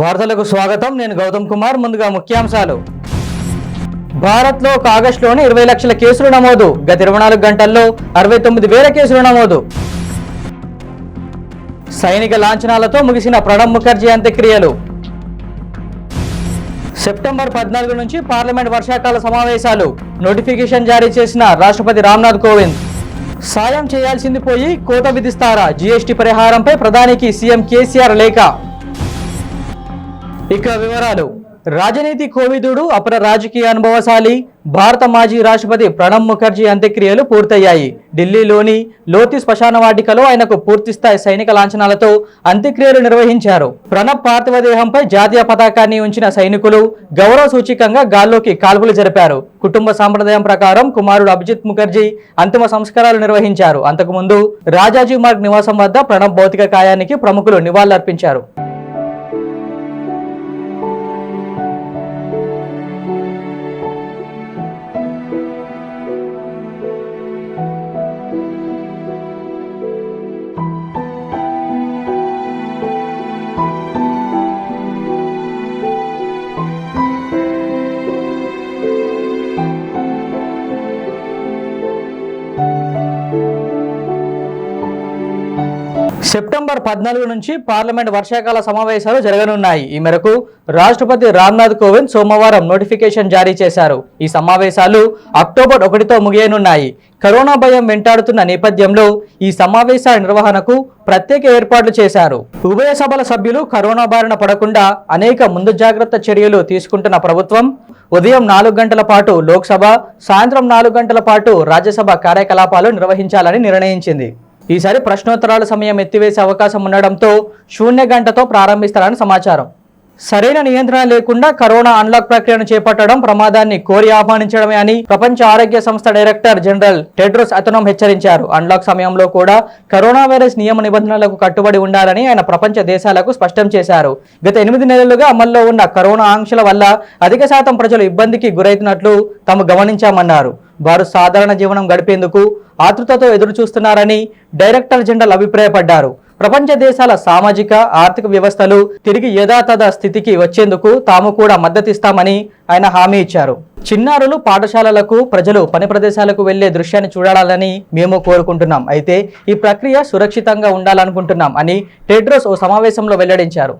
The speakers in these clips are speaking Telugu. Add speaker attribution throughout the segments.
Speaker 1: వార్తలకు స్వాగతం. నేను గౌతమ్ కుమార్. ముందుగా ముఖ్యాంశాలు. భారత్లో ఒక ఆగస్టులోనే 20 లక్షల కేసులు నమోదు. గత 24 గంటల్లో 69,000 కేసులు నమోదు. సైనిక లాంఛనాలతో ముగిసిన ప్రణబ్ ముఖర్జీ అంత్యక్రియలు. సెప్టెంబర్ 14 నుంచి పార్లమెంట్ వర్షాకాల సమావేశాలు. నోటిఫికేషన్ జారీ చేసిన రాష్ట్రపతి రామ్నాథ్ కోవింద్. సాయం చేయాల్సింది పోయి కోత విధిస్తారా? జీఎస్టీ పరిహారంపై ప్రధానికి సీఎం కేసీఆర్ లేఖ. ఇక వివరాలు. రాజనీతి కోవిదుడు, అపర రాజకీయ అనుభవశాలి భారత మాజీ రాష్ట్రపతి ప్రణబ్ ముఖర్జీ అంత్యక్రియలు పూర్తయ్యాయి. ఢిల్లీలోని లోతి శ్మశాన వాటికలో ఆయనకు పూర్తిస్థాయి సైనిక లాంఛనాలతో అంత్యక్రియలు నిర్వహించారు. ప్రణబ్ పార్థివ దేహంపై జాతీయ పతాకాన్ని ఉంచిన సైనికులు గౌరవ సూచికంగా గాల్లోకి కాల్పులు జరిపారు. కుటుంబ సాంప్రదాయం ప్రకారం కుమారుడు అభిజిత్ ముఖర్జీ అంతిమ సంస్కారాలు నిర్వహించారు. అంతకుముందు రాజాజీ మార్గ్ నివాసం వద్ద ప్రణబ్ భౌతిక కాయానికి ప్రముఖులు నివాళులర్పించారు. సెప్టెంబర్ 14 నుంచి పార్లమెంట్ వర్షాకాల సమావేశాలు జరగనున్నాయి. ఈ మేరకు రాష్ట్రపతి రామ్నాథ్ కోవింద్ సోమవారం నోటిఫికేషన్ జారీ చేశారు. ఈ సమావేశాలు అక్టోబర్ 1తో ముగియనున్నాయి. కరోనా భయం వెంటాడుతున్న నేపథ్యంలో ఈ సమావేశాల నిర్వహణకు ప్రత్యేక ఏర్పాట్లు చేశారు. ఉభయ సభల సభ్యులు కరోనా బారిన పడకుండా అనేక ముందు జాగ్రత్త చర్యలు తీసుకుంటున్న ప్రభుత్వం ఉదయం 4 గంటల పాటు లోక్సభ, సాయంత్రం 4 గంటల పాటు రాజ్యసభ కార్యకలాపాలు నిర్వహించాలని నిర్ణయించింది. ఈసారి ప్రశ్నోత్తరాల సమయం ఎత్తివేసే అవకాశం ఉండడంతో శూన్య గంటతో ప్రారంభిస్తారని సమాచారం. సరైన నియంత్రణ లేకుండా కరోనా అన్లాక్ ప్రక్రియను చేపట్టడం ప్రమాదాన్ని కోరి ఆహ్వానించడమే అని ప్రపంచ ఆరోగ్య సంస్థ డైరెక్టర్ జనరల్ టెడ్రోస్ అథనోమ్ హెచ్చరించారు. అన్లాక్ సమయంలో కూడా కరోనా వైరస్ నియమ నిబంధనలకు కట్టుబడి ఉండాలని ఆయన ప్రపంచ దేశాలకు స్పష్టం చేశారు. గత 8 నెలలుగా అమల్లో ఉన్న కరోనా ఆంక్షల వల్ల అధిక శాతం ప్రజలు ఇబ్బందికి గురైతున్నట్లు తాము గమనించామన్నారు. వారు సాధారణ జీవనం గడిపేందుకు ఆతృతతో ఎదురు చూస్తున్నారని డైరెక్టర్ జనరల్ అభిప్రాయపడ్డారు. ప్రపంచ దేశాల సామాజిక ఆర్థిక వ్యవస్థలు తిరిగి యథాతథ స్థితికి వచ్చేందుకు తాము కూడా మద్దతిస్తామని ఆయన హామీ ఇచ్చారు. చిన్నారులు పాఠశాలలకు, ప్రజలు పని ప్రదేశాలకు వెళ్లే దృశ్యాన్ని చూడాలని మేము కోరుకుంటున్నాం. అయితే ఈ ప్రక్రియ సురక్షితంగా ఉండాలనుకుంటున్నాం అని టెడ్రోస్ ఓ సమావేశంలో వెల్లడించారు.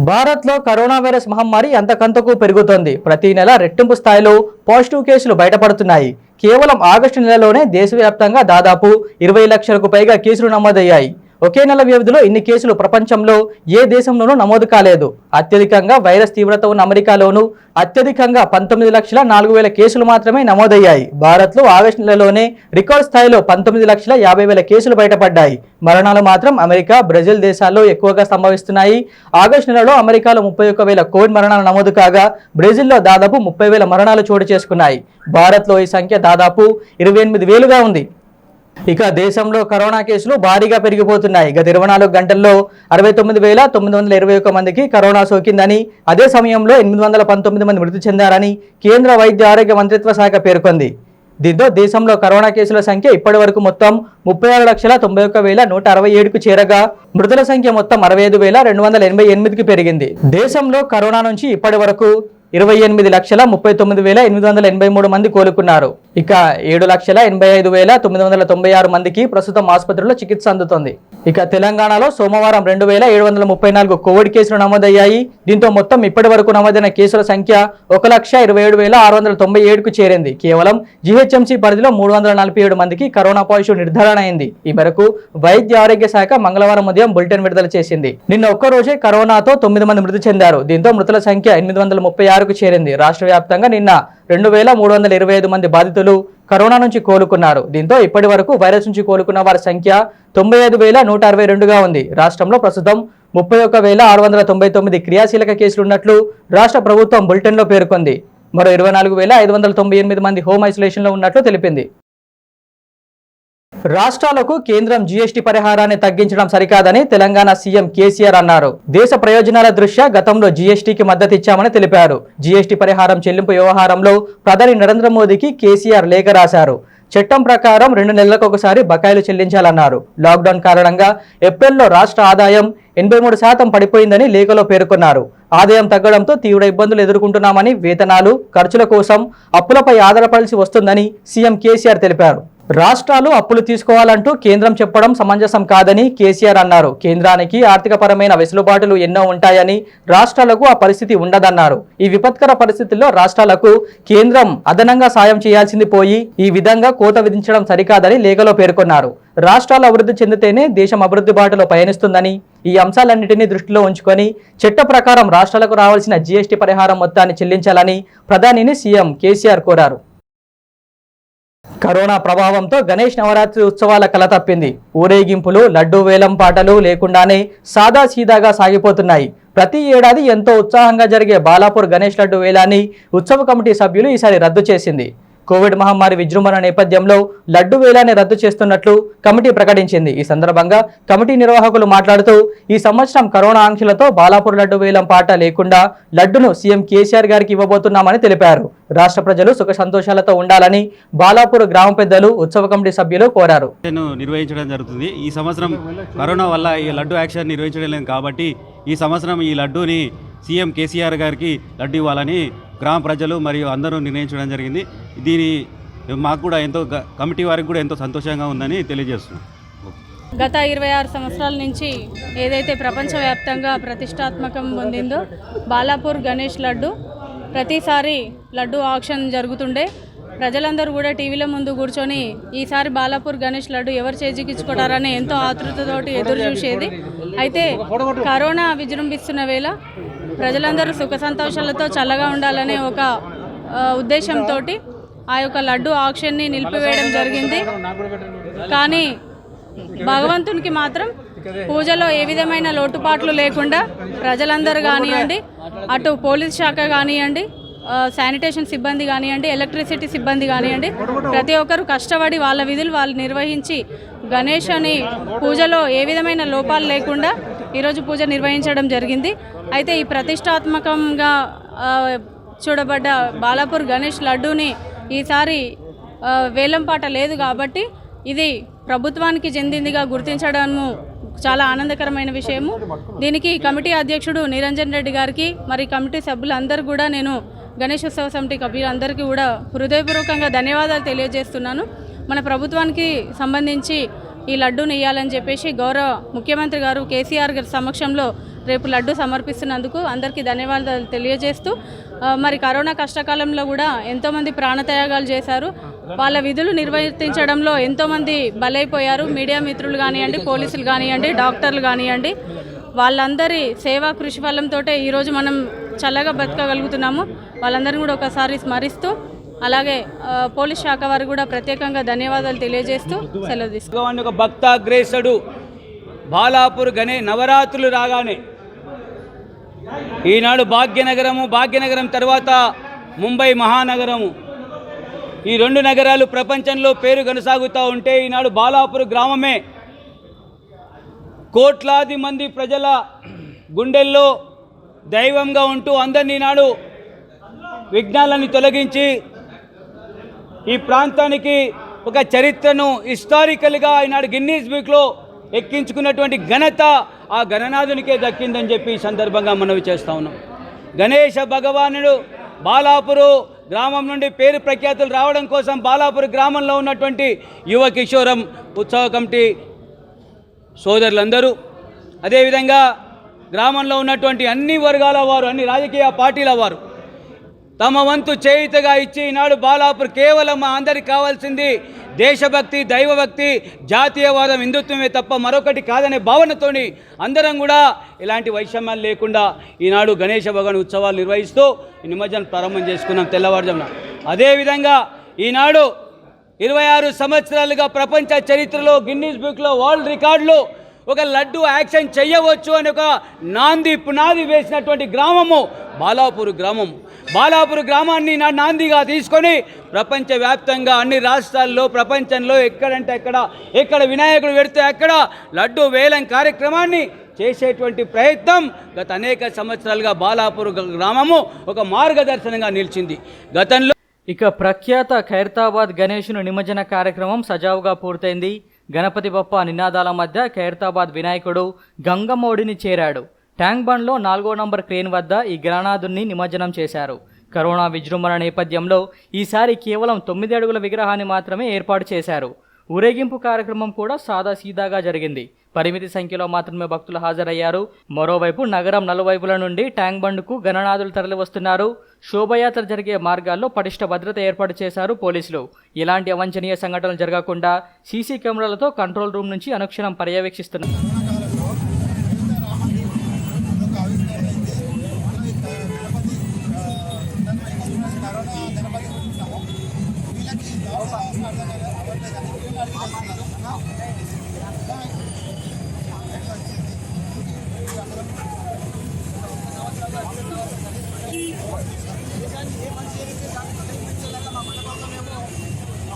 Speaker 1: భారత్లో కరోనా వైరస్ మహమ్మారి అంతకంతకు పెరుగుతోంది. ప్రతి నెల రెట్టింపు స్థాయిలో పాజిటివ్ కేసులు బయటపడుతున్నాయి. కేవలం ఆగస్టు నెలలోనే దేశవ్యాప్తంగా దాదాపు 20 లక్షలకు పైగా కేసులు నమోదయ్యాయి. ఒకే నెల వ్యవధిలో ఇన్ని కేసులు ప్రపంచంలో ఏ దేశంలోనూ నమోదు కాలేదు. అత్యధికంగా వైరస్ తీవ్రత ఉన్న అమెరికాలోనూ అత్యధికంగా 19,04,000 కేసులు మాత్రమే నమోదయ్యాయి. భారత్లో ఆగస్టు నెలలోనే రికార్డ్ స్థాయిలో 19,50,000 కేసులు బయటపడ్డాయి. మరణాలు మాత్రం అమెరికా, బ్రెజిల్ దేశాల్లో ఎక్కువగా సంభవిస్తున్నాయి. ఆగస్టు నెలలో అమెరికాలో 31,000 కోవిడ్ మరణాలు నమోదు కాగా బ్రెజిల్లో దాదాపు 30,000 మరణాలు చోటు చేసుకున్నాయి. భారత్లో ఈ సంఖ్య దాదాపు 28,000గా ఉంది. ఇక దేశంలో కరోనా కేసులు భారీగా పెరిగిపోతున్నాయి. గత 24 గంటల్లో 69,921 మందికి కరోనా సోకిందని, అదే సమయంలో 819 మంది మృతి చెందారని కేంద్ర వైద్య ఆరోగ్య మంత్రిత్వ శాఖ పేర్కొంది. దీంతో దేశంలో కరోనా కేసుల సంఖ్య ఇప్పటి వరకు మొత్తం 36,91,167కు చేరగా మృతుల సంఖ్య మొత్తం 65,288కి పెరిగింది. దేశంలో కరోనా నుంచి ఇప్పటి వరకు 28,39,883 మంది కోలుకున్నారు. ఇక 7,85,996 మందికి ప్రస్తుతం ఆసుపత్రిలో చికిత్స అందుతోంది. ఇక తెలంగాణలో సోమవారం 2,734 కోవిడ్ కేసులు నమోదయ్యాయి. దీంతో మొత్తం ఇప్పటి వరకు నమోదైన కేసుల సంఖ్య 1,27,697కు చేరింది. కేవలం జీహెచ్ఎంసీ పరిధిలో 347 మందికి కరోనా పాజిటివ్ నిర్ధారణ అయింది. ఈ మేరకు వైద్య ఆరోగ్య శాఖ మంగళవారం ఉదయం బులెటిన్ విడుదల చేసింది. నిన్న ఒక్కరోజే కరోనాతో 9 మంది మృతి చెందారు. దీంతో మృతుల సంఖ్య 836కు చేరింది. రాష్ట్ర వ్యాప్తంగా నిన్న 2,325 మంది బాధితులు కరోనా నుంచి కోలుకున్నారు. దీంతో ఇప్పటి వరకు వైరస్ నుంచి కోలుకున్న వారి సంఖ్య 95,162గా ఉంది. రాష్ట్రంలో ప్రస్తుతం 31,699 క్రియాశీలక కేసులున్నట్లు రాష్ట్ర ప్రభుత్వం బులెటిన్లో పేర్కొంది. మరో 24,598 మంది హోమ్ ఐసోలేషన్లో ఉన్నట్లు తెలిపింది. రాష్ట్రాలకు కేంద్రం జీఎస్టీ పరిహారాన్ని తగ్గించడం సరికాదని తెలంగాణ సీఎం కేసీఆర్ అన్నారు. దేశ ప్రయోజనాల దృష్ట్యా గతంలో జీఎస్టీకి మద్దతు ఇచ్చామని తెలిపారు. జీఎస్టీ పరిహారం చెల్లింపు వ్యవహారంలో ప్రధాని నరేంద్ర మోదీకి కేసీఆర్ లేఖ రాశారు. చట్టం ప్రకారం 2 నెలలకు ఒకసారి బకాయిలు చెల్లించాలన్నారు. లాక్డౌన్ కారణంగా ఏప్రిల్లో రాష్ట్ర ఆదాయం 83% పడిపోయిందని లేఖలో పేర్కొన్నారు. ఆదాయం తగ్గడంతో తీవ్ర ఇబ్బందులు ఎదుర్కొంటున్నామని, వేతనాలు, ఖర్చుల కోసం అప్పులపై ఆధారపడాల్సి వస్తుందని సీఎం కేసీఆర్ తెలిపారు. రాష్ట్రాలు అప్పులు తీసుకోవాలంటూ కేంద్రం చెప్పడం సమంజసం కాదని కేసీఆర్ అన్నారు. కేంద్రానికి ఆర్థికపరమైన వెసులుబాటులు ఎన్నో ఉంటాయని, రాష్ట్రాలకు ఆ పరిస్థితి ఉండదన్నారు. ఈ విపత్కర పరిస్థితుల్లో రాష్ట్రాలకు కేంద్రం అదనంగా సాయం చేయాల్సింది పోయి ఈ విధంగా కోత విధించడం సరికాదని లేఖలో పేర్కొన్నారు. రాష్ట్రాలు అభివృద్ధి చెందితేనే దేశం అభివృద్ధి బాటలో పయనిస్తుందని, ఈ అంశాలన్నింటినీ దృష్టిలో ఉంచుకొని చట్ట ప్రకారం రాష్ట్రాలకు రావాల్సిన జీఎస్టీ పరిహారం మొత్తాన్ని చెల్లించాలని ప్రధానిని సీఎం కేసీఆర్ కోరారు. కరోనా ప్రభావంతో గణేష్ నవరాత్రి ఉత్సవాల కల తప్పింది. ఊరేగింపులు, లడ్డూ వేలం పాటలు లేకుండానే సాదాసీదాగా సాగిపోతున్నాయి. ప్రతి ఏడాది ఎంతో ఉత్సాహంగా జరిగే బాలాపూర్ గణేష్ లడ్డు వేలాన్ని ఉత్సవ కమిటీ సభ్యులు ఈసారి రద్దు చేసింది. కోవిడ్ మహమ్మారి విజృంభణ నేపథ్యంలో లడ్డు వేలాన్ని రద్దు చేస్తున్నట్లు కమిటీ ప్రకటించింది. ఈ సందర్భంగా కమిటీ నిర్వాహకులు మాట్లాడుతూ, ఈ సంవత్సరం కరోనా ఆంక్షలతో బాలాపూర్ లడ్డు వేలం పాట లేకుండా లడ్డును సీఎం కేసీఆర్ గారికి ఇవ్వబోతున్నామని తెలిపారు. రాష్ట్ర ప్రజలు సుఖ సంతోషాలతో ఉండాలని బాలాపూర్ గ్రామ పెద్దలు, ఉత్సవ కమిటీ సభ్యులు కోరారు.
Speaker 2: నిర్వహించడం జరుగుతుంది. ఈ సంవత్సరం కరోనా వల్ల ఈ లడ్డు యాక్షన్ నిర్వహించడం లేదు కాబట్టి ఈ సంవత్సరం ఈ లడ్డూని సీఎం కేసీఆర్ గారికి లడ్డు ఇవ్వాలని గ్రామ ప్రజలు మరియు అందరూ నిర్ణయించడం జరిగింది. దీని మాకు కూడా ఎంతో కమిటీ వారికి కూడా ఎంతో సంతోషంగా ఉందని తెలియజేస్తున్నాం.
Speaker 3: గత 26 సంవత్సరాల నుంచి ఏదైతే ప్రపంచవ్యాప్తంగా ప్రతిష్టాత్మకం పొందిందో బాలాపూర్ గణేష్ లడ్డు, ప్రతిసారి లడ్డు ఆక్షన్ జరుగుతుండే. ప్రజలందరూ కూడా టీవీల ముందు కూర్చొని ఈసారి బాలాపూర్ గణేష్ లడ్డు ఎవరు చేజిక్కించుకుంటారని ఎంతో ఆతృతతోటి ఎదురు చూసేది. అయితే కరోనా విజృంభిస్తున్న వేళ ప్రజలందరూ సుఖ సంతోషాలతో చల్లగా ఉండాలనే ఒక ఉద్దేశంతో ఆ యొక్క లడ్డు ఆక్షన్ని నిలిపివేయడం జరిగింది. కానీ భగవంతునికి మాత్రం పూజలో ఏ విధమైన లోటుపాట్లు లేకుండా ప్రజలందరూ కానివ్వండి, అటు పోలీస్ శాఖ కానివ్వండి, శానిటేషన్ సిబ్బంది కానివ్వండి, ఎలక్ట్రిసిటీ సిబ్బంది కానివ్వండి, ప్రతి ఒక్కరు కష్టపడి వాళ్ళ విధులు వాళ్ళు నిర్వహించి గణేషుని పూజలో ఏ విధమైన లోపాలు లేకుండా ఈరోజు పూజ నిర్వహించడం జరిగింది. అయితే ఈ ప్రతిష్టాత్మకంగా చూడబడ్డ బాలాపూర్ గణేష్ లడ్డూని ఈసారి వేలంపాట లేదు కాబట్టి ఇది ప్రభుత్వానికి చెందిందిగా గుర్తించడము చాలా ఆనందకరమైన విషయము. దీనికి కమిటీ అధ్యక్షుడు నిరంజన్ రెడ్డి గారికి, మరి కమిటీ సభ్యులందరూ కూడా నేను గణేశోత్సవ సమితి సభ్యులందరికీ కూడా హృదయపూర్వకంగా ధన్యవాదాలు తెలియజేస్తున్నాను. మన ప్రభుత్వానికి సంబంధించి ఈ లడ్డూని ఇవ్వాలని చెప్పేసి గౌరవ ముఖ్యమంత్రి గారు కేసీఆర్ గారి సమక్షంలో రేపు లడ్డు సమర్పిస్తున్నందుకు అందరికీ ధన్యవాదాలు తెలియజేస్తూ, మరి కరోనా కష్టకాలంలో కూడా ఎంతోమంది ప్రాణత్యాగాలు చేశారు. వాళ్ళ విధులు నిర్వర్తించడంలో ఎంతోమంది బలైపోయారు. మీడియా మిత్రులు కానివ్వండి, పోలీసులు కానివ్వండి, డాక్టర్లు కానివ్వండి, వాళ్ళందరి సేవా కృషి ఫలంతో ఈరోజు మనం చల్లగా బ్రతకగలుగుతున్నాము. వాళ్ళందరినీ కూడా ఒకసారి స్మరిస్తూ, అలాగే పోలీస్ శాఖ వారికి కూడా ప్రత్యేకంగా ధన్యవాదాలు తెలియజేస్తూ సెలవు తీసుకున్నాం.
Speaker 4: ఒక భక్తాగ్రేసుడు బాలాపూర్ నవరాత్రులు రాగానే ఈనాడు భాగ్యనగరం తర్వాత ముంబై మహానగరము, ఈ 2 నగరాలు ప్రపంచంలో పేరు కొనసాగుతూ ఉంటే ఈనాడు బాలాపూర్ గ్రామమే కోట్లాది మంది ప్రజల గుండెల్లో దైవంగా ఉంటూ అందరినీ ఈనాడు విఘ్నాలని తొలగించి ఈ ప్రాంతానికి ఒక చరిత్రను హిస్టారికల్గా ఈనాడు గిన్నీస్ బుక్లో ఎక్కించుకున్నటువంటి ఘనత ఆ గణనాథునికే దక్కిందని చెప్పి ఈ సందర్భంగా మనవి చేస్తూ ఉన్నాం. గణేష భగవానుడు బాలాపూరు గ్రామం నుండి పేరు ప్రఖ్యాతులు రావడం కోసం బాలాపూర్ గ్రామంలో ఉన్నటువంటి యువ కిషోరం ఉత్సవ కమిటీ సోదరులందరూ, అదేవిధంగా గ్రామంలో ఉన్నటువంటి అన్ని వర్గాల వారు, అన్ని రాజకీయ పార్టీల వారు తమ వంతు చేయుతగా ఇచ్చి ఈనాడు బాలాపూర్ కేవలం మా అందరికి కావాల్సింది దేశభక్తి, దైవభక్తి, జాతీయవాదం, హిందుత్వమే తప్ప మరొకటి కాదనే భావనతోని అందరం కూడా ఇలాంటి వైషమ్యాలు లేకుండా ఈనాడు గణేష భగవాన్ ఉత్సవాలు నిర్వహిస్తూ ఈ నిమజ్జనం ప్రారంభం చేసుకున్నాం తెల్లవారుజామున. అదేవిధంగా ఈనాడు 26 సంవత్సరాలుగా ప్రపంచ చరిత్రలో గిన్నీస్ బుక్లో వరల్డ్ రికార్డులో ఒక లడ్డు యాక్షన్ చేయవచ్చు అని ఒక పునాది వేసినటువంటి గ్రామము బాలాపూర్ గ్రామము. బాలాపూర్ గ్రామాన్ని నాందిగా తీసుకొని ప్రపంచవ్యాప్తంగా అన్ని రాష్ట్రాల్లో, ప్రపంచంలో ఎక్కడంటే ఎక్కడ వినాయకుడు పెడితే అక్కడ లడ్డు వేలం కార్యక్రమాన్ని చేసేటువంటి ప్రయత్నం గత అనేక సంవత్సరాలుగా బాలాపూర్ గ్రామము ఒక మార్గదర్శనంగా నిలిచింది. గతంలో
Speaker 1: ఇక ప్రఖ్యాత ఖైరతాబాద్ గణేషుని నిమజ్జన కార్యక్రమం సజావుగా పూర్తయింది. గణపతి బప్ప నినాదాల మధ్య ఖైరతాబాద్ వినాయకుడు గంగమ్మ ఒడిని చేరాడు. ట్యాంక్ బండ్లో 4వ నంబర్ క్రేన్ వద్ద ఈ గణనాథుని నిమజ్జనం చేశారు. కరోనా విజృంభణ నేపథ్యంలో ఈసారి కేవలం 9 అడుగుల విగ్రహాన్ని మాత్రమే ఏర్పాటు చేశారు. ఊరేగింపు కార్యక్రమం కూడా సాదాసీదాగా జరిగింది. పరిమితి సంఖ్యలో మాత్రమే భక్తులు హాజరయ్యారు. మరోవైపు నగరం నలువైపుల నుండి ట్యాంక్ బండ్కు గణనాథులు తరలివస్తున్నారు. శోభయాత్ర జరిగే మార్గాల్లో పటిష్ట భద్రత ఏర్పాటు చేశారు పోలీసులు. ఎలాంటి అవాంఛనీయ సంఘటనలు జరగకుండా సీసీ కెమెరాలతో కంట్రోల్ రూమ్ నుంచి అనుక్షణం పర్యవేక్షిస్తున్నారు.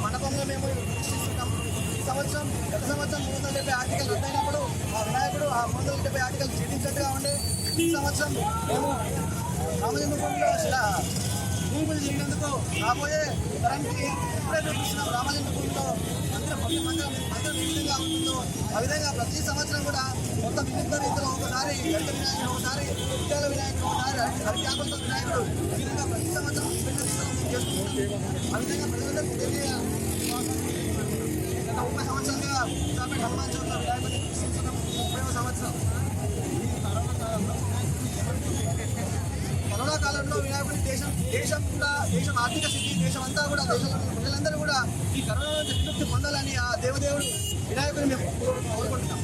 Speaker 5: మండపంలో మేము సృష్టిస్తున్నాం. ఈ సంవత్సరం గత సంవత్సరం 370 ఆర్టికల్ రద్దయినప్పుడు ఆ వినాయకుడు ఆ 370 ఆర్టికల్ చెల్లించినట్టుగా ఉండే ఈ సంవత్సరం మేము రామజన్మభూమిలో భూములు చేసినందుకు రాబోయే తరానికి ఇప్పుడే చూపిస్తున్నాం. రామజన్మభూమిలో మందిరం ఏ విధంగా ఉంటుందో ఆ విధంగా ప్రతి సంవత్సరం కూడా మొత్తం వివిధ రీతిలో ఒకసారి గణపతి వినాయకుడు, ఒకసారి విద్యాల వినాయకుడు, ఒకసారి హరికాకులతో వినాయకుడు ఈ విధంగా ప్రతి సంవత్సరం విభిన్న రీతిలో మేము చేసుకుంటున్నాం. ఆ విధంగా ప్రజలకు తెలియ 30 సంవత్సరాలుగా హనుమాన్ చౌక వినాయకుడిని సృష్టించడం 30వ సంవత్సరం. కరోనా కాలంలో వినాయకుడి దేశం ఆర్థిక స్థితి దేశమంతా కూడా ప్రజలందరూ కూడా ఈ కరోనా నుంచి విముక్తి పొందాలని ఆ దేవదేవుడు వినాయకుడిని మేము కోరుకుంటున్నాం.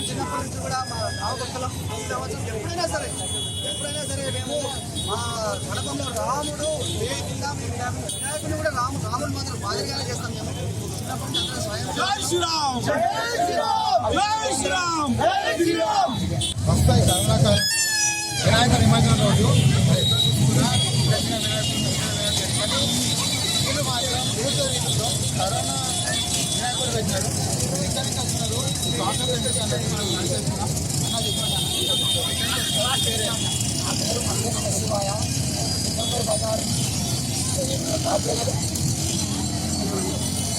Speaker 5: చిన్నప్పటి నుంచి కూడా మా రామభక్తులం ఈ సంవత్సరం ఎప్పుడైనా సరే మేము మా మండపంలో రాముడు కింద మేము వినాయకుడిని కూడా రాముడు మాత్రం మాదిరిగానే చేస్తాం. మేము చిన్నప్పటి నుంచి అందరూ స్వయం
Speaker 6: వస్తాయి. కరోనా వినాయక నిమజ్జనం రోజు దక్షిణ వినాయకుడు మాత్రం రీతిలో కరోనా వినాయకుడు పెట్టాడు. ఇక్కడికి వస్తున్నారు స్వాతంత్ర అందరికీ మనం నడిచేస్తున్నాం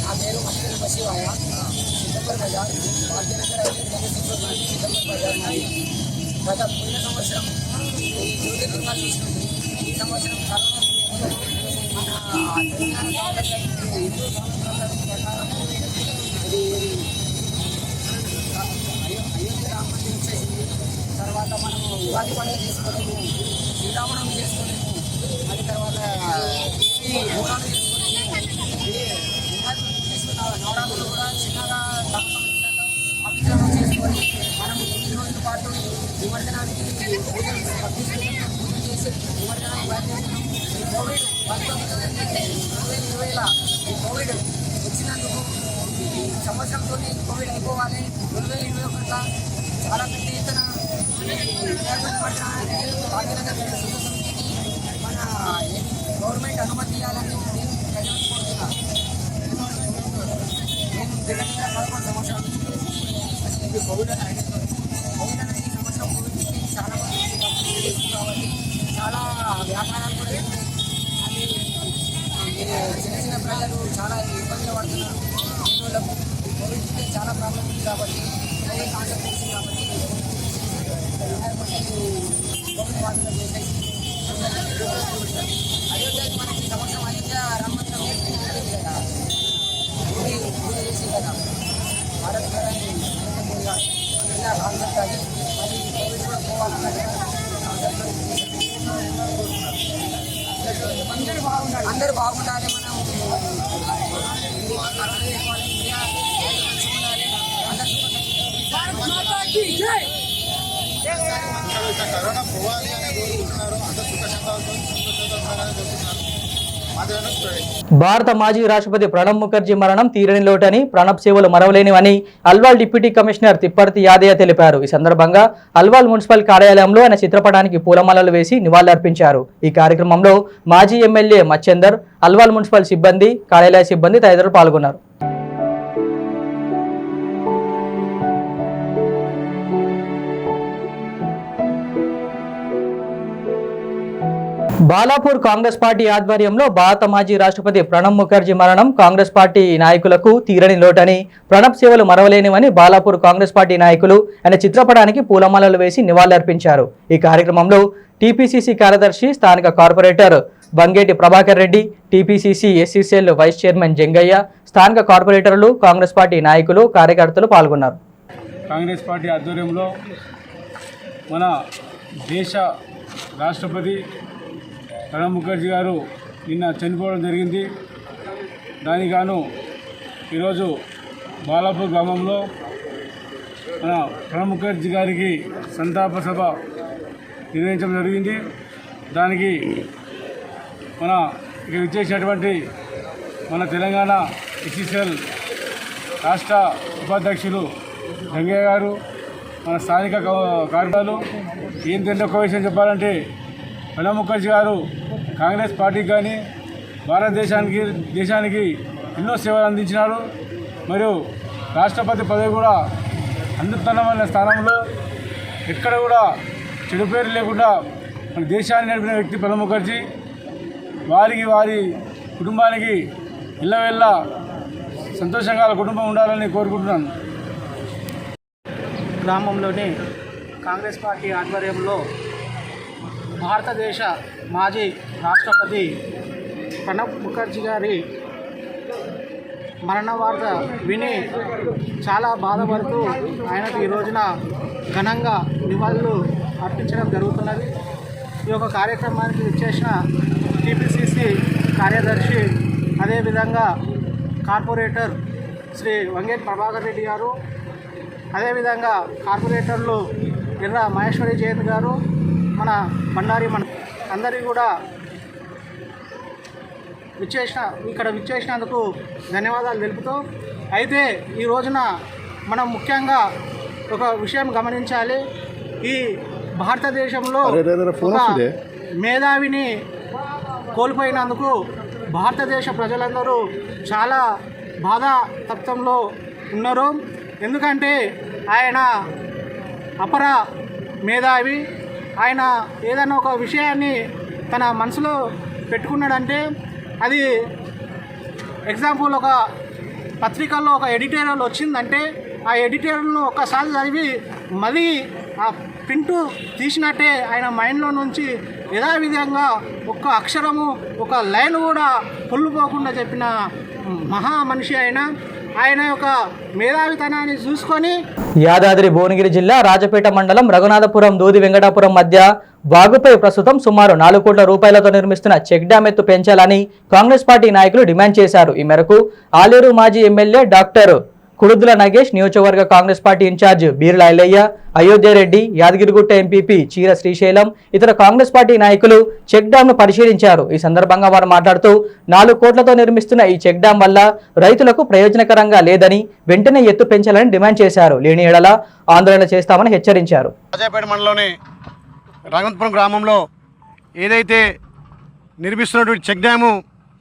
Speaker 5: ఆ పేరు మంత్రి బసివాయ సిద్ధంబర్ బజార్ భాగ్యనగర్ సిద్ధంబర్ బజార్ నాది. గత పోయిన సంవత్సరం ఈ జ్యోతిర్లింగాలు చూసినట్టు ఈ సంవత్సరం మన హిందూ సంస్కృతి ప్రకారం ఇది అయోధ్య రామ మందిరం వచ్చేసింది. తర్వాత మనము ఉగాది పండుగ చేసుకోలేము, శ్రీరామనవమి చేసుకోలేము, అది తర్వాత బోనాలు నవరాత్రులు కూడా చిన్నగా అభిషేకం చేసుకొని మనము 9 రోజుల పాటు నిమజ్జనానికి పూజలు చేసి నిమజ్జనానికి బయలుదేరుతున్నాం. ఈ కోవిడ్ 2020 ఈ కోవిడ్ వచ్చినందుకు ఈ సంవత్సరంతో కోవిడ్ అయిపోవాలి. 2021 చాలా పెద్ద ఎత్తున నిమజ్జనానికి భాగ్యనగర్ సమితికి మన గవర్నమెంట్ అనుమతి ఇవ్వాలని నేను ప్రజలకు కోరుతున్నాను. నేను దగ్గర 11 సంవత్సరాల నుంచి కోవిడ్ అనేది ఈ సంవత్సరం కోవిడ్ చాలా మంది కాబట్టి చాలా వ్యాపారాలు కూడా అది చిన్న ప్రజలు చాలా ఇబ్బందులు పడుతున్నారు. వాళ్ళకు కోవిడ్ చాలా ప్రాబ్లం ఉంది కాబట్టి అదే కాన్సెప్ట్ వచ్చింది కాబట్టి కోవిడ్ బాధలు చేసేసి అయోధ్యకి మనకి సంవత్సరం అయోధ్య రామ మందిరం కదా పూజ చేసి కదా భారత్ ఇలా కాన్సెప్ట్ అది మరి కోవిడ్ కూడా పోవాలన్నది అందరూ బాగుండాలి. మనం
Speaker 6: కరోనా పోవాలి అని కోరుకుంటున్నారు. అందరూ సుఖ సంతోషాలతో కోరుకుంటున్నారు.
Speaker 1: భారత మాజీ రాష్ట్రపతి ప్రణబ్ ముఖర్జీ మరణం తీరని లోటని, ప్రణబ్ సేవలు మరవలేనివని అల్వాల్ డిప్యూటీ కమిషనర్ తిప్పర్తి యాదయ్య తెలిపారు. ఈ సందర్భంగా అల్వాల్ మున్సిపల్ కార్యాలయంలో ఆయన చిత్రపటానికి పూలమాలలు వేసి నివాళులర్పించారు. ఈ కార్యక్రమంలో మాజీ ఎమ్మెల్యే మచ్చెందర్, అల్వాల్ మున్సిపల్ సిబ్బంది, కార్యాలయ సిబ్బంది తదితరులు పాల్గొన్నారు. బాలాపూర్ కాంగ్రెస్ పార్టీ ఆధ్వర్యంలో భారత మాజీ రాష్ట్రపతి ప్రణబ్ ముఖర్జీ మరణం కాంగ్రెస్ పార్టీ నాయకులకు తీరని లోటని, ప్రణబ్ సేవలు మరవలేనివని బాలాపూర్ కాంగ్రెస్ పార్టీ నాయకులు ఆయన చిత్రపటానికి పూలమాలలు వేసి నివాళులర్పించారు. ఈ కార్యక్రమంలో టీపీసీసీ కార్యదర్శి, స్థానిక corporator Bangeti Prabhakar Reddy, TPCC SCCL vice chairman Jangaiah, స్థానిక కార్పొరేటర్లు, కాంగ్రెస్ పార్టీ నాయకులు, కార్యకర్తలు పాల్గొన్నారు.
Speaker 7: కాంగ్రెస్ పార్టీ ఆధ్వర్యంలో మన దేశ రాష్ట్రపతి ప్రణబ్ ముఖర్జీ గారు నిన్న చనిపోవడం జరిగింది. దానికి గాను ఈరోజు బాలాపూర్ గ్రామంలో మన ప్రణబ్ ముఖర్జీ గారికి సంతాప సభ నిర్వహించడం జరిగింది. దానికి మన ఇక్కడ ఇచ్చేసినటువంటి మన తెలంగాణ ఎస్సీసీఎల్ రాష్ట్ర ఉపాధ్యక్షులు గంగయ్య గారు, మన స్థానిక కార్యకర్తలు, ఏంటంటే ఒక విషయం చెప్పాలంటే ప్రణబ్ ముఖర్జీ గారు కాంగ్రెస్ పార్టీకి కానీ దేశానికి ఎన్నో సేవలు అందించినారు. మరియు రాష్ట్రపతి పదవి కూడా అందుతున్నమైన స్థానంలో ఎక్కడ కూడా చెడు పేరు లేకుండా మన దేశాన్ని నడిపిన వ్యక్తి ప్రణబ్ ముఖర్జీ. వారి కుటుంబానికి ఇళ్ళవెళ్ళ సంతోషంగా కుటుంబం ఉండాలని కోరుకుంటున్నాను.
Speaker 8: గ్రామంలోని కాంగ్రెస్ పార్టీ ఆధ్వర్యంలో భారతదేశ మాజీ రాష్ట్రపతి ప్రణబ్ ముఖర్జీ గారి మరణ వార్త విని చాలా బాధపడుతూ ఆయనకు ఈ రోజున ఘనంగా నివాళులు అర్పించడం జరుగుతున్నది. ఈ యొక్క కార్యక్రమానికి విచ్చేసిన టీపీసీసీ కార్యదర్శి, అదేవిధంగా కార్పొరేటర్ శ్రీ వంగేటి ప్రభాకర్ రెడ్డి గారు, అదేవిధంగా కార్పొరేటర్లు ఎర్ర మహేశ్వరి జయంత్ గారు, మన బండారి అందరికీ కూడా విచ్చేసినందుకు ధన్యవాదాలు తెలుపుతూ, అయితే ఈ రోజున మనం ముఖ్యంగా ఒక విషయం గమనించాలి. ఈ భారతదేశంలో ఒక మేధావిని కోల్పోయినందుకు భారతదేశ ప్రజలందరూ చాలా బాధాతప్తంలో ఉన్నారు. ఎందుకంటే ఆయన అపర మేధావి. ఆయన ఏదైనా ఒక విషయాన్ని తన మనసులో పెట్టుకున్నాడంటే అది ఎగ్జాంపుల్ ఒక పత్రికల్లో ఒక ఎడిటోరియల్ వచ్చిందంటే ఆ ఎడిటోరియల్ను ఒక్కసారి చదివి మళ్ళీ ఆ ప్రింటు తీసినట్టే ఆయన మైండ్లో నుంచి యథావిధంగా ఒక్క అక్షరము ఒక లైన్ కూడా పొల్లుపోకుండా చెప్పిన మహా మనిషి ఆయన యొక్క మేధావితనాన్ని చూసుకొని
Speaker 1: యాదాద్రి భువనగిరి జిల్లా రాజపేట మండలం రఘునాథపురం దూది వెంకటాపురం మధ్య వాగుపై ప్రస్తుతం సుమారు 4 కోట్ల రూపాయలతో నిర్మిస్తున్న చెక్ డ్యాం ఎత్తు పెంచాలని కాంగ్రెస్ పార్టీ నాయకులు డిమాండ్ చేశారు. ఈ మేరకు ఆలేరు మాజీ ఎమ్మెల్యే డాక్టర్ కుడుద్దుల నగేష్, నియోజకవర్గ Congress party incharge Beerla Ailayya, Ayodhya Reddy, Yadagirigutta MPP చీర శ్రీశైలం, ఇతర కాంగ్రెస్ పార్టీ నాయకులు చెక్ డ్యాంను పరిశీలించారు. ఈ సందర్భంగా వారు మాట్లాడుతూ 4 కోట్లతో నిర్మిస్తున్న ఈ చెక్ డ్యాం వల్ల రైతులకు ప్రయోజనకరంగా లేదని, వెంటనే ఎత్తు పెంచాలని డిమాండ్ చేశారు. లేని ఎడల ఆందోళన చేస్తామని హెచ్చరించారు.
Speaker 9: రాజాపేట మండలంలోని రఘునాథపురం గ్రామంలో ఏదైతే నిర్మిస్తున్నటువంటి చెక్ డ్యాము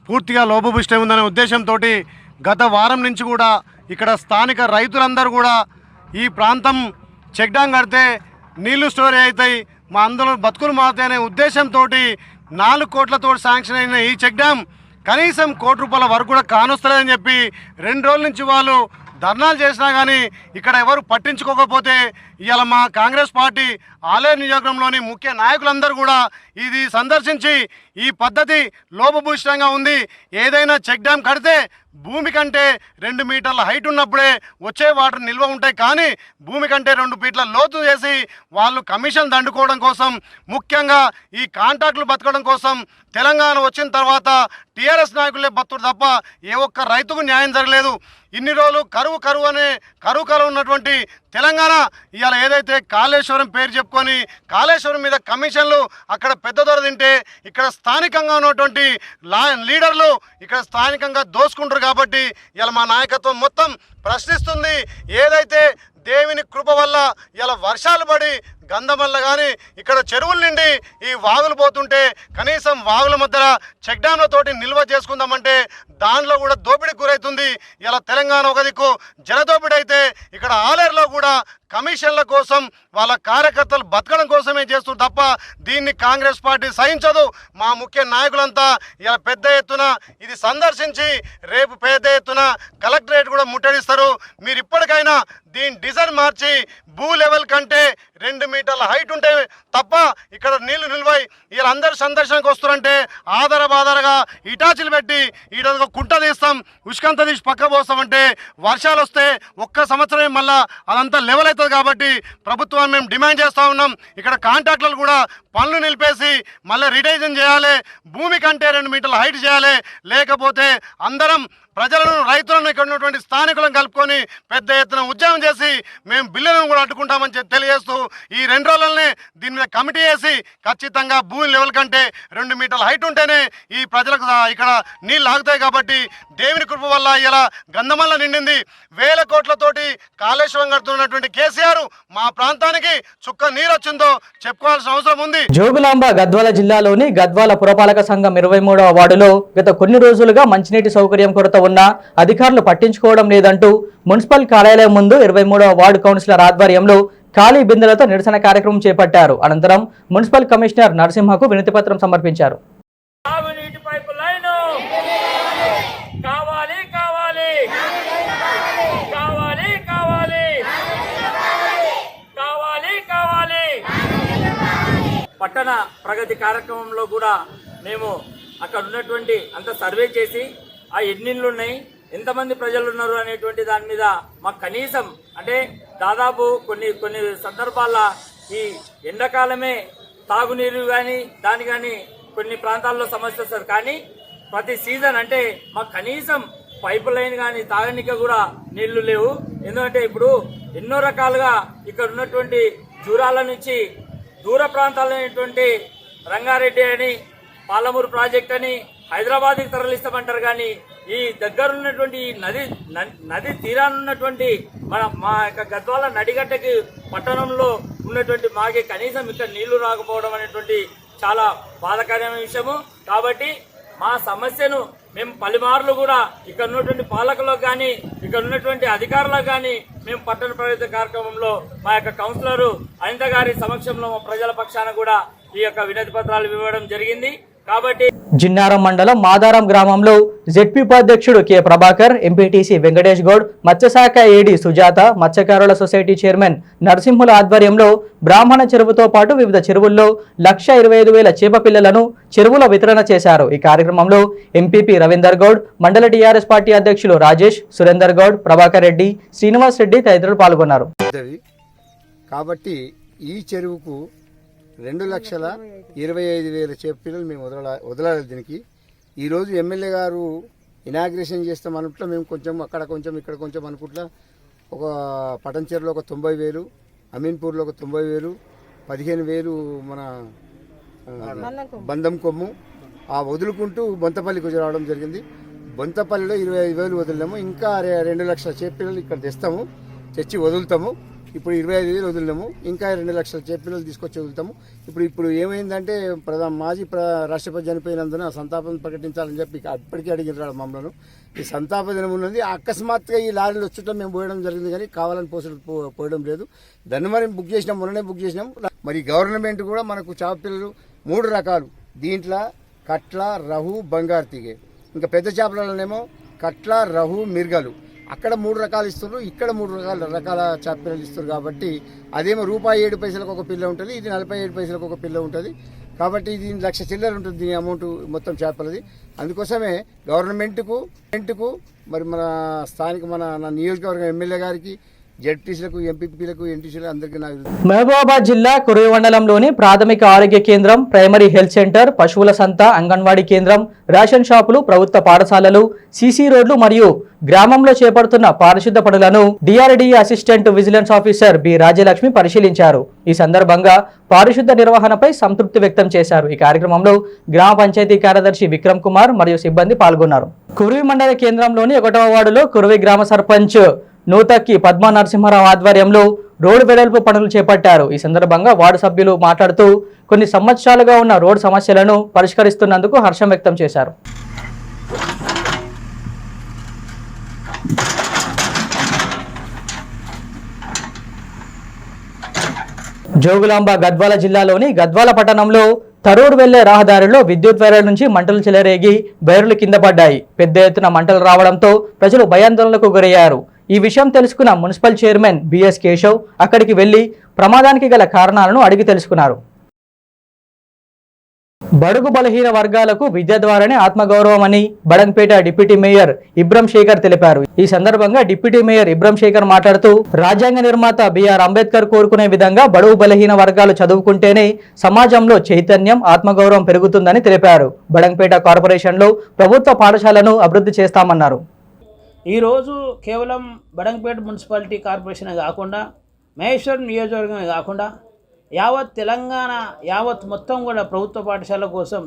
Speaker 9: పూర్తిగా లోపభూయిష్టం ఉందనే ఉద్దేశంతో గత వారం నుంచి కూడా ఇక్కడ స్థానిక రైతులందరూ కూడా ఈ ప్రాంతం చెక్ డ్యాం కడితే నీళ్లు స్టోర్ అవుతాయి, మా అందరూ బతుకులు మారుతాయి అనే ఉద్దేశంతో 4 కోట్లతో శాంక్షన్ అయిన ఈ చెక్ డ్యాం కనీసం 1 కోటి రూపాయల వరకు కూడా కానొస్తలేదని చెప్పి 2 రోజుల నుంచి వాళ్ళు ధర్నాలు చేసినా కానీ ఇక్కడ ఎవరు పట్టించుకోకపోతే ఇవాళ మా కాంగ్రెస్ పార్టీ ఆలేరు నియోజకవర్గంలోని ముఖ్య నాయకులందరూ కూడా ఇది సందర్శించి ఈ పద్ధతి లోపభూయిష్టంగా ఉంది, ఏదైనా చెక్ డ్యాం కడితే భూమి కంటే 2 మీటర్ల హైట్ ఉన్నప్పుడే వచ్చే వాటర్ నిల్వ ఉంటాయి, కానీ భూమి కంటే 2 ఫీట్ల లోతు చేసి వాళ్ళు కమిషన్ దండుకోవడం కోసం, ముఖ్యంగా ఈ కాంట్రాక్టులు బతకడం కోసం తెలంగాణ వచ్చిన తర్వాత టీఆర్ఎస్ నాయకులే బతుడు తప్ప ఏ ఒక్క రైతుకు న్యాయం జరగలేదు. ఇన్ని రోజులు కరువు ఉన్నటువంటి తెలంగాణ ఇవాళ ఏదైతే కాళేశ్వరం పేరు చెప్పుకొని కాళేశ్వరం మీద కమిషన్లు అక్కడ పెద్ద దొర తింటే ఇక్కడ స్థానికంగా ఉన్నటువంటి లీడర్లు ఇక్కడ స్థానికంగా దోసుకుంటారు. కాబట్టి ఇవాళ మా నాయకత్వం మొత్తం ప్రశ్నిస్తుంది. ఏదైతే దేవుని కృప వల్ల ఇలా వర్షాలు పడి గంధమల్ల కానీ ఇక్కడ చెరువుల నుండి ఈ వాగులు పోతుంటే కనీసం వాగుల మధ్య చెక్ డ్యాంలతోటి నిల్వ చేసుకుందామంటే దానిలో కూడా దోపిడీకి గురవుతుంది. ఇలా తెలంగాణ ఒక దిక్కు జలదోపిడీ అయితే ఇక్కడ ఆలేరులో కూడా కమిషన్ల కోసం వాళ్ళ కార్యకర్తలు బతకడం కోసమే చేస్తారు తప్ప దీన్ని కాంగ్రెస్ పార్టీ సహించదు. మా ముఖ్య నాయకులంతా ఇలా పెద్ద ఎత్తున ఇది సందర్శించి రేపు పెద్ద ఎత్తున కలెక్టరేట్ కూడా ముట్టడిస్తారు. మీరు ఇప్పటికైనా దీని డిజైన్ మార్చి భూ లెవెల్ కంటే 2 మీటర్ల హైట్ ఉంటే తప్ప ఇక్కడ నీళ్లు నిల్వై వీళ్ళందరూ సందర్శనకు వస్తారంటే ఆధారగా ఇటాచీలు పెట్టి ఈడ కుంట తీస్తాం, ఉష్కంత తీసి పక్క పోస్తామంటే వర్షాలు వస్తే ఒక్క సంవత్సరమే మళ్ళీ అదంతా లెవెల్ అవుతుంది. కాబట్టి ప్రభుత్వాన్ని మేము డిమాండ్ చేస్తూ ఉన్నాం. ఇక్కడ కాంట్రాక్టర్లు కూడా పనులు నిలిపేసి మళ్ళీ రిటైజన్ చేయాలి, భూమి కంటే 2 మీటర్ల హైట్ చేయాలి. లేకపోతే అందరం ప్రజలను రైతులను ఇక్కడ ఉన్నటువంటి స్థానికులను కలుపుకొని పెద్ద ఎత్తున ఉద్యమం చేసి మేము బిల్లులను కూడా అడ్డుకుంటామని తెలియజేస్తూ ఈ 2 రోజులనే దీని మీద కమిటీ వేసి ఖచ్చితంగా భూమి లెవెల్ కంటే 2 మీటర్ల హైట్ ఉంటేనే ఈ ప్రజలకు ఇక్కడ నీళ్ళు ఆగుతాయి. కాబట్టి దేవుని కృప వల్ల ఇలా గంధమల్ల నిండింది. 1000 కోట్లతోటి కాళేశ్వరం కడుతున్నటువంటి కేసీఆర్ మా ప్రాంతానికి చుక్క నీరు వచ్చిందో చెప్పుకోవాల్సిన అవసరం ఉంది.
Speaker 1: జోగులాంబ గద్వాల జిల్లాలోని గద్వాల పురపాలక సంఘం 23వ వార్డులో గత కొన్ని రోజులుగా మంచినీటి సౌకర్యం కొరత ఉన్నా అధికారులు పట్టించుకోవడం లేదంటూ మున్సిపల్ కార్యాలయం ముందు 23వ వార్డు కౌన్సిలర్ ఆధ్వర్యంలో ఖాళీ బిందెలతో నిరసన కార్యక్రమం చేపట్టారు. అనంతరం మున్సిపల్ కమిషనర్ నరసింహకు వినతిపత్రం సమర్పించారు.
Speaker 10: పట్టణ ప్రగతి కార్యక్రమంలో కూడా మేము అక్కడ ఉన్నటువంటి అంత సర్వే చేసి ఆ ఎన్నిళ్ళు ఉన్నాయి, ఎంతమంది ప్రజలు ఉన్నారు అనేటువంటి దాని మీద మాకు కనీసం అంటే దాదాపు కొన్ని సందర్భాల్లో ఈ ఎండాకాలమే తాగునీరు కానీ దాని కానీ కొన్ని ప్రాంతాల్లో సమస్య వస్తుంది. కానీ ప్రతి సీజన్ అంటే మాకు కనీసం పైప్ లైన్ కానీ తాగనీకి కూడా నీళ్లు లేవు. ఎందుకంటే ఇప్పుడు ఎన్నో రకాలుగా ఇక్కడ ఉన్నటువంటి జూరాల నుంచి దూర ప్రాంతాలైనటువంటి రంగారెడ్డి అని పాలమూరు ప్రాజెక్ట్ అని హైదరాబాద్కి తరలిస్తామంటారు. కానీ ఈ దగ్గర ఉన్నటువంటి ఈ నది తీరానున్నటువంటి మా యొక్క గద్వాల నడిగడ్డకి పట్టణంలో ఉన్నటువంటి మాకే కనీసం ఇక్కడ నీళ్లు రాకపోవడం అనేటువంటి చాలా బాధాకరమైన విషయము. కాబట్టి మా సమస్యను మేము పలుమార్లు కూడా ఇక్కడ ఉన్నటువంటి పాలకులకు కానీ ఇక్కడ ఉన్నటువంటి అధికారులకు కానీ మేము పట్టణ ప్రగతి కార్యక్రమంలో మా యొక్క కౌన్సిలర్ అనిత గారి సమక్షంలో మా ప్రజల పక్షాన కూడా ఈ యొక్క వినతి పత్రాలు ఇవ్వడం జరిగింది. కాబట్టి
Speaker 1: జిన్నారం మండలం మాదారం గ్రామంలో జెడ్పీ ఉపాధ్యక్షుడు కె ప్రభాకర్, ఎంపీటీసీ వెంకటేష్ గౌడ్, మత్స్యశాఖ ఏడీ సుజాత, మత్స్యకారుల సొసైటీ చైర్మన్ నరసింహుల ఆధ్వర్యంలో బ్రాహ్మణ చెరువుతో పాటు వివిధ చెరువుల్లో 1,25,000 చేప పిల్లలను చెరువుల వితరణ చేశారు. ఈ కార్యక్రమంలో ఎంపీపీ రవీందర్ గౌడ్, మండల టీఆర్ఎస్ పార్టీ అధ్యక్షులు రాజేష్, సురేందర్ గౌడ్, ప్రభాకర్ రెడ్డి, శ్రీనివాస్ రెడ్డి తదితరులు పాల్గొన్నారు.
Speaker 6: కాబట్టి ఈ చెరువుకు 2,25,000 చేప పిల్లలు మేము వదలాలి. దీనికి ఈరోజు ఎమ్మెల్యే గారు ఇనాగ్రేషన్ చేస్తాం అనుకుంటా మేము కొంచెం అక్కడ కొంచెం ఇక్కడ కొంచెం అనుకుంటా ఒక పటంచెరులో ఒక 90,000, అమీన్పూర్లో ఒక 90,000, 15,000 మన బంధం కొమ్ము ఆ వదులుకుంటూ బొంతపల్లికి రావడం జరిగింది. బొంతపల్లిలో 25,000 వదిలినాము. ఇంకా 2 లక్షల చేప పిల్లలు ఇక్కడ తెచ్చి వదులుతాము. ఇప్పుడు 25,000 వదిలినాము. ఇంకా 2 లక్షల చేప పిల్లలు తీసుకొచ్చి వదులుతాము. ఇప్పుడు ఏమైందంటే మాజీ రాష్ట్రపతి చనిపోయినందున సంతాపం ప్రకటించాలని చెప్పి అప్పటికే అడిగినాడు మమ్మల్ని. ఈ సంతాప దినం ఉన్నది. అకస్మాత్తుగా ఈ లారీలు వచ్చుట మేము పోయడం జరిగింది, కానీ కావాలని పోయడం లేదు. దాన్ని మరి బుక్ చేసినాం, మొన్ననే బుక్ చేసినాం. మరి గవర్నమెంట్ కూడా మనకు చేప పిల్లలు 3 రకాలు, దీంట్లో కట్ల, రహు, బంగారు తీగ. ఇంకా పెద్ద చేపలనేమో కట్ల, రహు, మిర్గలు. అక్కడ 3 రకాలు ఇస్తున్నారు, ఇక్కడ 3 రకాల చేప పిల్లలు ఇస్తారు. కాబట్టి అదేమో ₹7 ఒక పిల్ల ఉంటుంది, ఇది 47 పైసలకు ఒక పిల్ల ఉంటుంది. కాబట్టి ఇది 1,00,000 చిల్లర ఉంటుంది దీని అమౌంట్ మొత్తం చేపలది. అందుకోసమే గవర్నమెంట్కు మరి మన స్థానిక నా నియోజకవర్గం ఎమ్మెల్యే గారికి, జెడ్పీసీలకు, ఎంపీపీలకు, ఎన్టీసీలకు అందరికీ
Speaker 1: మహబూబాబాద్ జిల్లా కురువి మండలంలోని ప్రాథమిక ఆరోగ్య కేంద్రం, ప్రైమరీ హెల్త్ సెంటర్, పశువుల సంత, అంగన్వాడీ కేంద్రం, రేషన్ షాపులు, ప్రభుత్వ పాఠశాలలు, సీసీ రోడ్లు మరియు గ్రామంలో చేపడుతున్న పారిశుద్ధ పనులను DRDA assistant vigilance officer B Rajyalakshmi పరిశీలించారు. ఈ సందర్భంగా పారిశుద్ధ నిర్వహణపై సంతృప్తి వ్యక్తం చేశారు. ఈ కార్యక్రమంలో గ్రామ పంచాయతీ కార్యదర్శి విక్రమ్ కుమార్ మరియు సిబ్బంది పాల్గొన్నారు. కురువి మండల కేంద్రంలోని 1వ వార్డులో కురువి గ్రామ సర్పంచ్ నూతక్కి పద్మా నరసింహారావు ఆధ్వర్యంలో రోడ్డు వెడల్పు పనులు చేపట్టారు. ఈ సందర్భంగా వార్డు సభ్యులు మాట్లాడుతూ కొన్ని సంవత్సరాలుగా ఉన్న రోడ్డు సమస్యలను పరిష్కరిస్తున్నందుకు హర్షం వ్యక్తం చేశారు. జోగులాంబ గద్వాల జిల్లాలోని గద్వాల పట్టణంలో తరూరు వెళ్లే రహదారిలో విద్యుత్ వైర్ల నుంచి మంటలు చెలరేగి వైర్లు కింద పడ్డాయి. పెద్ద ఎత్తున మంటలు రావడంతో ప్రజలు భయాందోళనకు గురయ్యారు. ఈ విషయం తెలుసుకున్న మున్సిపల్ చైర్మన్ బిఎస్ కేశవ్ అక్కడికి వెళ్లి ప్రమాదానికి గల కారణాలను అడిగి తెలుసుకున్నారు. బడుగు బలహీన వర్గాలకు విద్య ద్వారానే ఆత్మగౌరవం అని బడంగపేట డిప్యూటీ మేయర్ ఇబ్రహం శేఖర్ తెలిపారు. ఈ సందర్భంగా డిప్యూటీ మేయర్ ఇబ్రహం శేఖర్ మాట్లాడుతూ రాజ్యాంగ నిర్మాత బిఆర్ అంబేద్కర్ కోరుకునే విధంగా బడుగు బలహీన వర్గాలు చదువుకుంటేనే సమాజంలో చైతన్యం ఆత్మగౌరవం పెరుగుతుందని తెలిపారు. బడంగపేట కార్పొరేషన్లో ప్రభుత్వ పాఠశాలను అభివృద్ధి చేస్తామన్నారు.
Speaker 11: ఈరోజు కేవలం బడంగపేట మున్సిపాలిటీ కార్పొరేషన్ కాకుండా మహేశ్వరం నియోజకవర్గమే కాకుండా యావత్ తెలంగాణ యావత్ మొత్తం కూడా ప్రభుత్వ పాఠశాల కోసం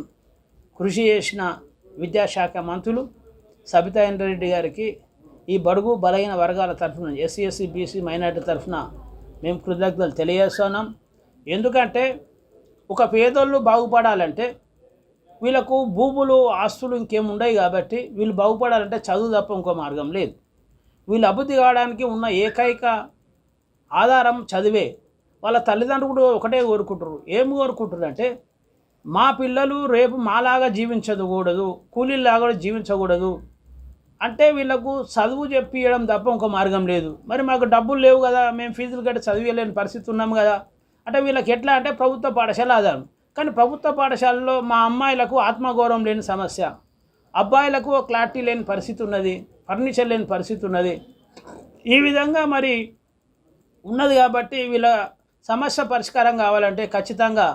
Speaker 11: కృషి చేసిన విద్యాశాఖ మంత్రులు సబితా ఇంద్రారెడ్డి గారికి ఈ బడుగు బలహీన వర్గాల తరఫున ఎస్సీ ఎస్సీ బీసీ మైనార్టీ తరఫున మేము కృతజ్ఞతలు తెలియజేస్తున్నాం. ఎందుకంటే ఒక పేదోళ్ళు బాగుపడాలంటే వీళ్ళకు భూములు ఆస్తులు ఇంకేముండవు కాబట్టి వీళ్ళు బాగుపడాలంటే చదువు తప్ప ఇంకో మార్గం లేదు. వీళ్ళు అభివృద్ధి కావడానికి ఉన్న ఏకైక ఆధారం చదివే. వాళ్ళ తల్లిదండ్రులు కూడా ఒకటే కోరుకుంటారు. ఏం కోరుకుంటారు అంటే మా పిల్లలు రేపు మాలాగా జీవించకూడదు, కూలీలాగా కూడా జీవించకూడదు అంటే వీళ్ళకు చదువు చెప్పియడం తప్ప ఇంకో మార్గం లేదు. మరి మాకు డబ్బులు లేవు కదా, మేము ఫీజులు కట్టి చదివేలేని పరిస్థితి ఉన్నాం కదా అంటే వీళ్ళకి ఎట్లా అంటే ప్రభుత్వ పాఠశాల ఆధారం. కానీ ప్రభుత్వ పాఠశాలలో మా అమ్మాయిలకు ఆత్మగౌరవం లేని సమస్య, అబ్బాయిలకు క్లారిటీ లేని పరిస్థితి ఉన్నది, ఫర్నిచర్ లేని పరిస్థితి ఉన్నది. ఈ విధంగా మరి ఉన్నది కాబట్టి వీళ్ళ సమస్య పరిష్కారం కావాలంటే ఖచ్చితంగా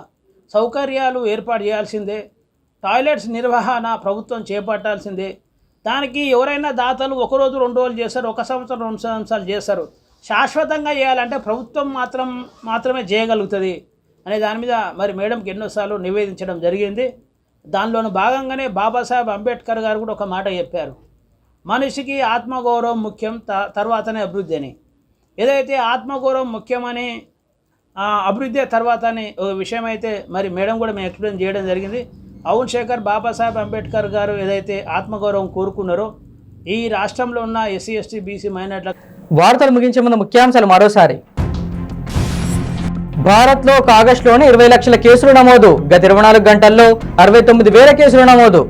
Speaker 11: సౌకర్యాలు ఏర్పాటు చేయాల్సిందే. టాయిలెట్స్ నిర్వహణ ప్రభుత్వం చేపట్టాల్సిందే. దానికి ఎవరైనా దాతలు ఒకరోజు 2 రోజులు చేస్తారు, 1 సంవత్సరం 2 సంవత్సరాలు చేస్తారు. శాశ్వతంగా చేయాలంటే ప్రభుత్వం మాత్రమే చేయగలుగుతుంది అనే దాని మీద మరి మేడంకి ఎన్నోసార్లు నివేదించడం జరిగింది. దానిలోని భాగంగానే బాబాసాహెబ్ అంబేద్కర్ గారు కూడా ఒక మాట చెప్పారు, మనిషికి ఆత్మగౌరవం ముఖ్యం, తర్వాతనే అభివృద్ధి అని. ఏదైతే ఆత్మగౌరవం ముఖ్యమని అభివృద్ధి తర్వాత అని ఒక విషయం అయితే మరి మేడం కూడా మేము ఎక్స్ప్లెయిన్ చేయడం జరిగింది. అవును శేఖర్, బాబాసాహెబ్ అంబేద్కర్ గారు ఏదైతే ఆత్మగౌరవం కోరుకున్నారో ఈ రాష్ట్రంలో ఉన్న ఎస్సీ ఎస్టీ బీసీ మైనార్టీల.
Speaker 1: వార్తలు ముగించే ముందు ముఖ్యాంశాలు మరోసారి. భారత్లో ఒక ఆగస్టులోనే 20 లక్షల కేసులు నమోదు. గత 24 గంటల్లో 69,000 కేసులు నమోదు.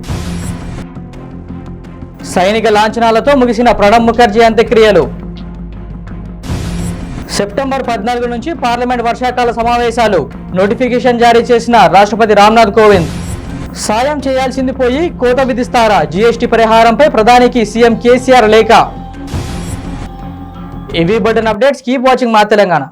Speaker 1: సైనిక లాంఛనాలతో ముగిసిన ప్రణబ్ ముఖర్జీ అంత్యక్రియలు. సెప్టెంబర్ 14 నుంచి పార్లమెంట్ వర్షాకాల సమావేశాలు. నోటిఫికేషన్ జారీ చేసిన రాష్ట్రపతి రామ్నాథ్ కోవింద్. సాయం చేయాల్సింది పోయి కోత విధిస్తారా? జీఎస్టీ పరిహారంపై ప్రధానికి సీఎం కేసీఆర్ లేఖ. ఇవి బటన్ అప్డేట్స్. కీప్ వాచింగ్ మా తెలంగాణ.